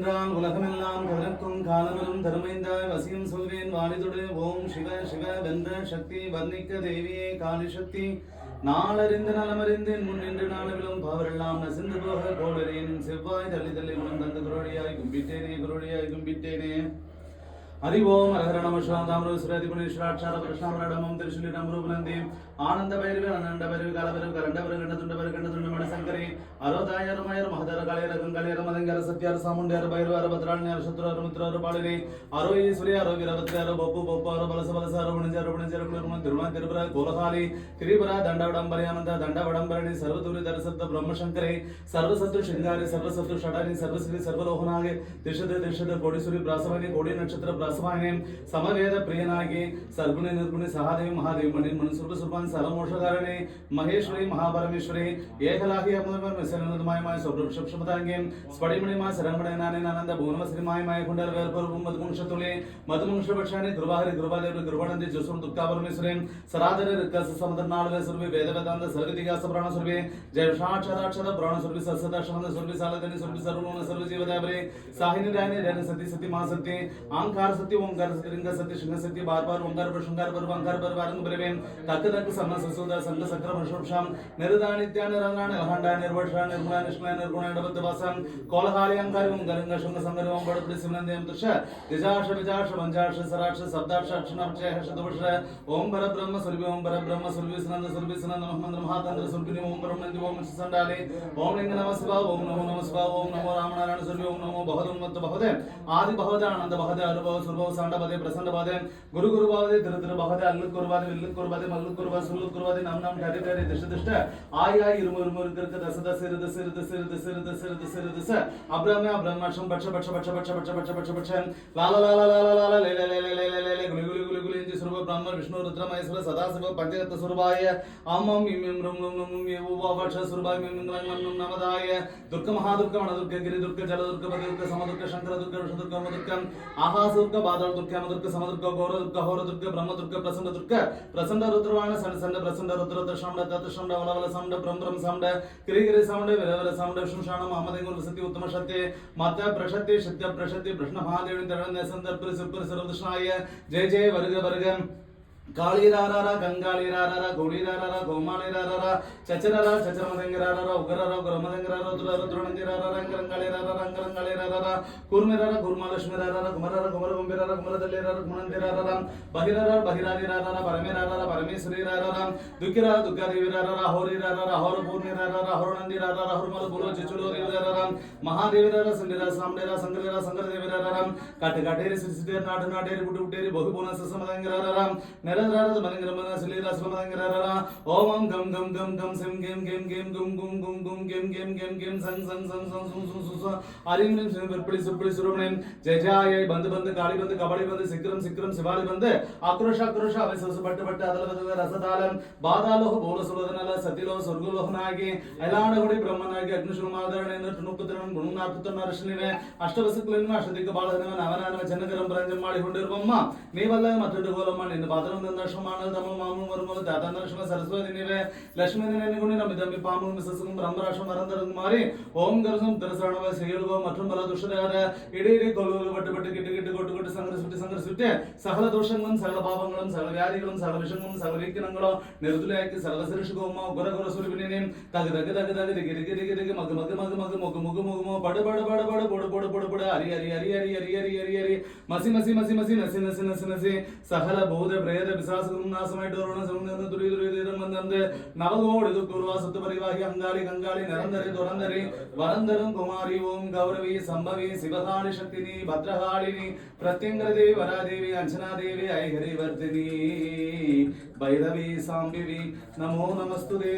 என்றால் உலகமெல்லாம் கதற்கும் காலமெனும் தருமைந்தாய் வசியம் சொல்வேன் வாணிதுடு ஓம் சிவ சிவ வென்ற சக்தி வர்ணிக்க தேவியே காளி சக்தி நாளறிந்து நலமறிந்தேன் முன் நின்று நாளவிலும் பாவரெல்லாம் நசிந்து போக கோளரேன் செவ்வாய் தள்ளி தள்ளி உணம் தந்து குரோடியாய் கும்பிட்டேனே हरि ओम हर नमः शिवाय सुरति पुनीश्वराक्षार कृष्णामरणमं त्रिशूलिनं रूपनंदी आनंद भैरवी अनंत भैरवी काल भैरवी करंड भैरवी गंडतुंड मणिशंकरी अरोदाय रमयर महदर कालेर गंगालेर मदंगर सत्यार सामुंडर भैरवर भद्राण्यर शत्रुर मित्रर पालिनी अरो ईश्वरी अरो वीरभद्र अरो बप्पु अरो बलस अरो गुणजर कुलुम तिरुमल तिरुपुर गोलहाली त्रिपुरा दंडवडंबरी आनंद दंडवडंबरिणी सर्वदूरी दरसत्त ब्रह्मशंकरी सर्वसत्तु शृंगारी सर्वसत्तु षडानी सर्वश्री सर्वलोहनागे दिशद कोडीश्वरी ब्रासवानी कोडी नक्षत्र समवेद प्रियनागी सर्गुणी निर्गुणी सहादेवी महादेवी मणि मनुसुर सुरपान सर्वमोक्षकारिणी महेश्वरी महापरमेश्वरी एकलाही अमृतमय स्वप्नपदांगे स्फटिमणिमा शरणमणिनाने आनंद भुवनमश्री माय कुंडल वेरपुर मधुमुंशतुले मधुमुंशपक्षानि गुरुवाहरि गुरुवादेव गुरुवानंदि जसुर दुक्का परमेश्वरी सराधर रक्कस समदनालवे सुरभि वेद वेदांत सर्वदिगास प्राण सुरभि जय साक्षात प्राण सुरभि सत्सदा शब्द सुरभि सालदनि सुरभि सर्वगुण सर्व जीवदावरे साहिनी रानी रेन सती सती महासती आंकार सत्य ओंकार सत्य लिंग सत्य शिंग सत्य बार ओंकार पर शृंगार पर ओंकार पर वारंग बरवेन तक सम ससुदा संग सक्र मशोक्षाम निरदानित्यान रंगान लहंडा निर्वषा निर्गुण निष्मय निर्गुण नबद्धवासम कोलहाली अंकार ओंकारंग शृंग संगर ओम बड़पड़ि सिमनंदेम तुष दिजाश विजाश वंजाश सराक्ष शब्दाक्ष अक्षणाक्षय शतवर्ष ओम परब्रह्म सुरभि सनंद मोहम्मद महातंत्र सुरभि ओम ब्रह्मनंदि ओम संडाले ओम लिंग नमः शिवाय ओम नमो रामनारायण सुरभि ओम नमो बहदुन्मत्त बहदे आदि बहदे आनंद बहदे अनुभव सुरभव सांडबदे प्रसंडबदे गुरु गुरुबादे तिरु बहदे अल्लु कुरबादे विल्लु कुरबादे मल्लु कुरबादे सुल्लु कुरबादे नम ठरे ठरे दिष्ट आय इरुमु तिरक दस अब्रह्म पक्ष लाला ले गुलि सुरभ ब्रह्म विष्णु रुद्र महेश्वर सदाशिव पंचगत सुरभाय अम इम रुम वक्ष सुरभाय नमदाय दुर्ग महादुर्ग मणदुर्ग गिरि दुर्ग जल दुर्ग बदुर्ग समदुर्ग शंकर दुर्ग विष्णु दुर्ग मदुर्ग आहास दुर्ग बादल दुर्ग मदुर्ग समदुर्ग गौर दुर्ग होर दुर्ग ब्रह्म दुर्ग प्रसन्न रुद्रवाण सन प्रसन्न रुद्र शंड तत् शंड वलवल शंड ब्रह्म शंड गिरि शंड विरवल शंड विष्णु शाण महामदेव सत्य उत्तम सत्य मत प्रशत्य सत्य प्रशत्य कृष्ण महादेव तरण संदर्भ सर्वदृष्णाय जय जय वर्ग कालीरारा गंगालीरारा गौरीरारा गौमालीरारा चचरारा चचरमदंगरारा उग्ररारा उग्रमदंगरारा रुद्रनंदिरारा रंगरंगालीरारा रंगरंगालीरारा कुर्मिरारा कुर्मालक्ष्मीरारा कुमरारा कुमरगुंबिरारा कुमरदल्लीरारा कुमनंदिरारा बहिरारा बहिरालीरारा परमेरारा परमेश्वरीरारा दुःखिरारा दुःखदेवीरारा होरीरारा होरपूर्णिरारा होरनंदिरारा होरमल बुलो चिचुलोरीरारा महादेवीरारा संदिरा सामडेरा संगरीरा संगरदेवीरारा काटेरी सिसिदेर नाट नाटेरी बुटु बुटेरी बहुपुना ससमदंगरारा नरदरारा मनंगरमना सिलीरा समदंगरारा ओम गम गम गम गम सिम गेम गेम गेम गुम गुम गुम गुम गेम गेम गेम गेम संग संग संग संग सुं सुं सुं आरिम निम सिम बरपड़ी सुपड़ी सुरमणेम जय जय बंद बंद काली बंद कबड़ी बंद सिक्रम सिक्रम शिवाली बंद आक्रोश आक्रोश अवसस बट बट अदल बदल रसदालम बादालोह बोल सुलदनला सतिलो स्वर्गलोहनागी ऐलाडगुडी ब्रह्मनागी अग्निशुमादरणेन तुनुपुत्रन गुणनापुत्रन रश्निवे अष्टवसुकुलन अष्टदिक्क बालहनव नवनानव जन्नगरम प्रंजम माडी ಹೊಂದಿರುವಮ್ಮ ನೀವಲ್ಲ ಮತ್ತೊಂದು ಗೋಲಮ್ಮ ನಿನ್ನ ಬಾದರೊಂದು ದರ್ಶಮಾನ ತಮ್ಮ ಮಾಮು ವರ್ಮಲ ದಾತನ ಲಕ್ಷ್ಮ ಸರಸ್ವತಿ ನೀವೆ ಲಕ್ಷ್ಮೀ ನೆನೆಗುಣಿ ನಮಿದಮ್ಮಿ ಪಾಮು ಮಿಸಸುಂ ಬ್ರಹ್ಮರಾಶ ಮರಂದರಂ ಮಾರಿ ಓಂ ಗರಸಂ ತರಸಣವ ಸೇಳುವ மற்றும் பல துஷ்டரார இடையிலே கொல்லுவ பட்டு பட்டு கிட்டு கிட்டு கொட்டு கொட்டு சங்கரசுட்டி சகல தோஷங்களும் சகல பாவங்களும் சகல வியாதிகளும் சகல விஷங்களும் சகல வீக்கினங்களும் நிறுத்துலையாக்கி சகல சிறுஷுகோமா குர குர சுருபினேன் தகு தகு தகு தகு திகு திகு திகு திகு மகு மகு மகு மகு முகு முகு முகு மு படு படு படு படு பொடு பொடு பொடு பொடு அரி அரி அரி அரி அரி அரி அரி அரி மசி மசி மசி மசி நசி நசி நசி நசி சகல பூத பிரேத பிசாசுகளும் நாசமாயிட்டு வருவன சமுந்தர துரி துரி துரிதம் வந்தந்து நவகோடி துர்வா சுத்த பரிவாகி அங்காளி கங்காளி நிரந்தரி துரந்தரி வரந்தரும் குமாரி ஓம் गौरवी संभवी शिवकाली शक्तिनी भद्रकालिनी प्रत्यंगदेवी वरादेवी अंजनादेवी ऐहरिवर्धिनी भैरवी सांबिवी नमो नमस्तुते